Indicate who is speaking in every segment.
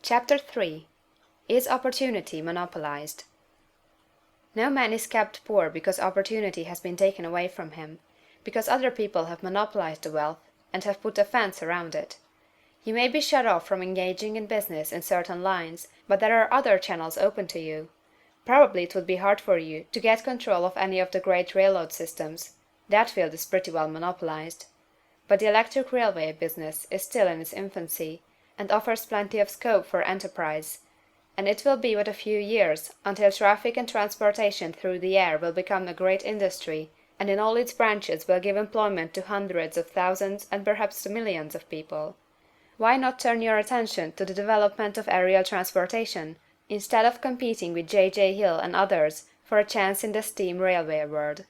Speaker 1: Chapter 3. Is Opportunity Monopolized? No man is kept poor because opportunity has been taken away from him, because other people have monopolized the wealth, and have put a fence around it. You may be shut off from engaging in business in certain lines, but there are other channels open to you. Probably it would be hard for you to get control of any of the great railroad systems. That field is pretty well monopolized. But the electric railway business is still in its infancy, and offers plenty of scope for enterprise, and it will be but a few years until traffic and transportation through the air will become a great industry, and in all its branches will give employment to hundreds of thousands and perhaps to millions of people. Why not turn your attention to the development of aerial transportation, instead of competing with J. Hill and others for a chance in the steam railway world?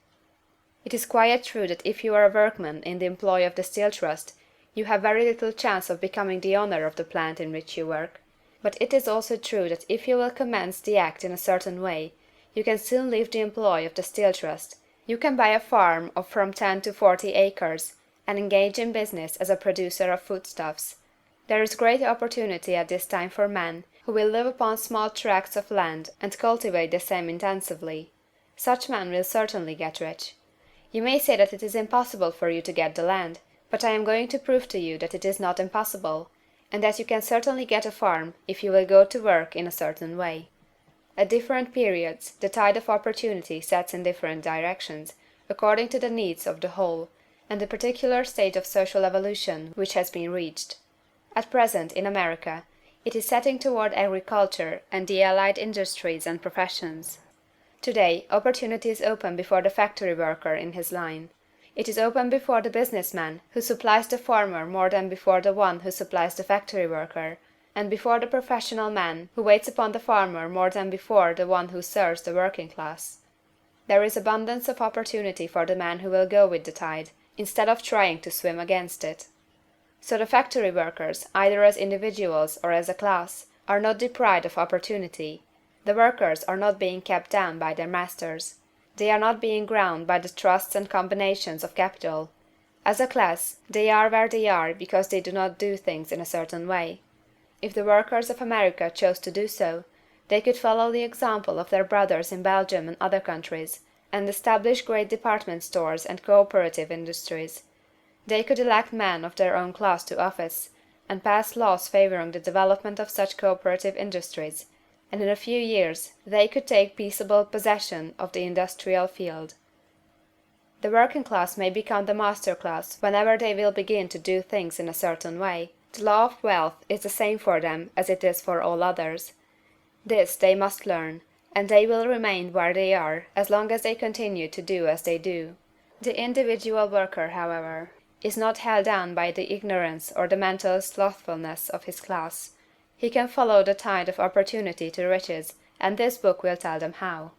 Speaker 1: It is quite true that if you are a workman in the employ of the Steel Trust, you have very little chance of becoming the owner of the plant in which you work. But it is also true that if you will commence the act in a certain way, you can soon leave the employ of the Steel Trust. You can buy a farm of from 10 to 40 acres, and engage in business as a producer of foodstuffs. There is great opportunity at this time for men who will live upon small tracts of land and cultivate the same intensively. Such men will certainly get rich. You may say that it is impossible for you to get the land, but I am going to prove to you that it is not impossible, and that you can certainly get a farm if you will go to work in a certain way. At different periods the tide of opportunity sets in different directions, according to the needs of the whole, and the particular stage of social evolution which has been reached. At present, in America, it is setting toward agriculture and the allied industries and professions. Today, opportunity is open before the factory worker in his line. It is open before the business man who supplies the farmer more than before the one who supplies the factory worker, and before the professional man who waits upon the farmer more than before the one who serves the working class. There is abundance of opportunity for the man who will go with the tide, instead of trying to swim against it. So the factory workers, either as individuals or as a class, are not deprived of opportunity. The workers are not being kept down by their masters. They are not being ground by the trusts and combinations of capital. As a class, they are where they are because they do not do things in a certain way. If the workers of America chose to do so, they could follow the example of their brothers in Belgium and other countries, and establish great department stores and cooperative industries. They could elect men of their own class to office, and pass laws favoring the development of such cooperative industries, and in a few years they could take peaceable possession of the industrial field. The working class may become the master class whenever they will begin to do things in a certain way. The law of wealth is the same for them as it is for all others. This they must learn, and they will remain where they are as long as they continue to do as they do. The individual worker, however, is not held down by the ignorance or the mental slothfulness of his class. He can follow the tide of opportunity to riches, and this book will tell them how.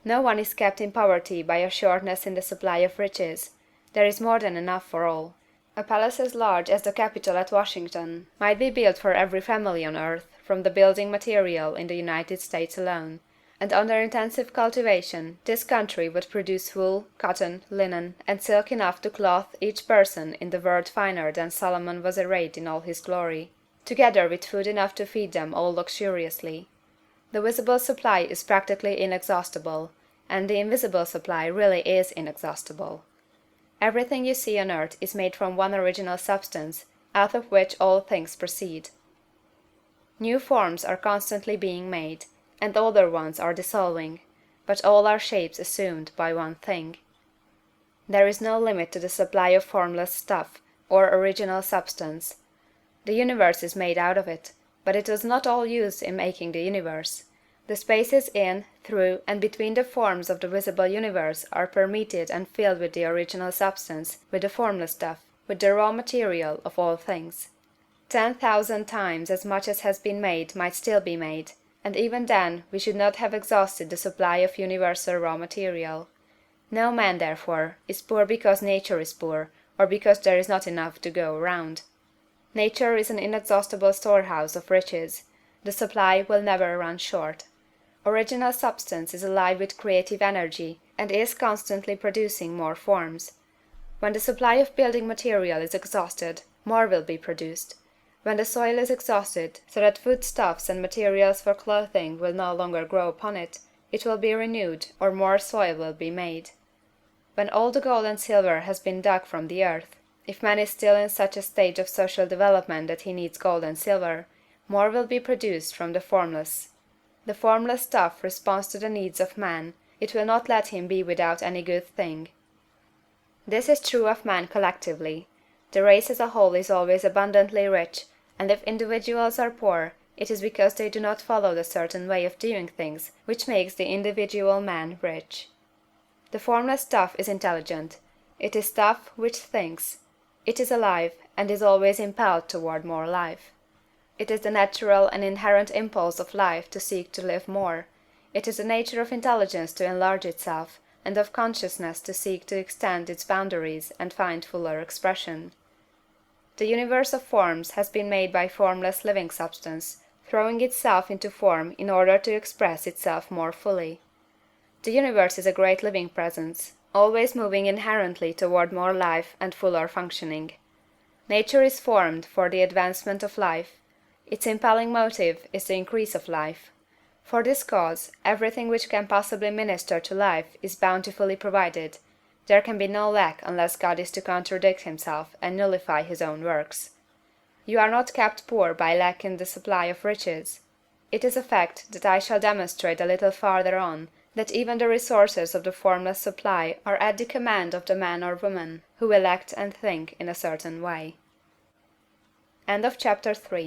Speaker 1: No one is kept in poverty by a shortness in the supply of riches. There is more than enough for all. A palace as large as the Capitol at Washington might be built for every family on earth from the building material in the United States alone, and under intensive cultivation this country would produce wool, cotton, linen, and silk enough to clothe each person in the world finer than Solomon was arrayed in all his glory, together with food enough to feed them all luxuriously. The visible supply is practically inexhaustible, and the invisible supply really is inexhaustible. Everything you see on earth is made from one original substance, out of which all things proceed. New forms are constantly being made, and older ones are dissolving, but all are shapes assumed by one thing. There is no limit to the supply of formless stuff, or original substance. The universe is made out of it, but it was not all used in making the universe. The spaces in, through, and between the forms of the visible universe are permeated and filled with the original substance, with the formless stuff, with the raw material of all things. 10,000 times as much as has been made might still be made, and even then we should not have exhausted the supply of universal raw material. No man, therefore, is poor because nature is poor, or because there is not enough to go round. Nature is an inexhaustible storehouse of riches. The supply will never run short. Original substance is alive with creative energy, and is constantly producing more forms. When the supply of building material is exhausted, more will be produced. When the soil is exhausted, so that foodstuffs and materials for clothing will no longer grow upon it, it will be renewed, or more soil will be made. When all the gold and silver has been dug from the earth, if man is still in such a stage of social development that he needs gold and silver, more will be produced from the formless. The formless stuff responds to the needs of man, it will not let him be without any good thing. This is true of man collectively. The race as a whole is always abundantly rich, and if individuals are poor, it is because they do not follow the certain way of doing things which makes the individual man rich. The formless stuff is intelligent. It is stuff which thinks. It is alive, and is always impelled toward more life. It is the natural and inherent impulse of life to seek to live more. It is the nature of intelligence to enlarge itself, and of consciousness to seek to extend its boundaries and find fuller expression. The universe of forms has been made by formless living substance, throwing itself into form in order to express itself more fully. The universe is a great living presence, always moving inherently toward more life and fuller functioning. Nature is formed for the advancement of life. Its impelling motive is the increase of life. For this cause, everything which can possibly minister to life is bountifully provided. There can be no lack unless God is to contradict himself and nullify his own works. You are not kept poor by lack in the supply of riches. It is a fact that I shall demonstrate a little farther on, that even the resources of the formless supply are at the command of the man or woman who will act and think in a certain way. Chapter 4.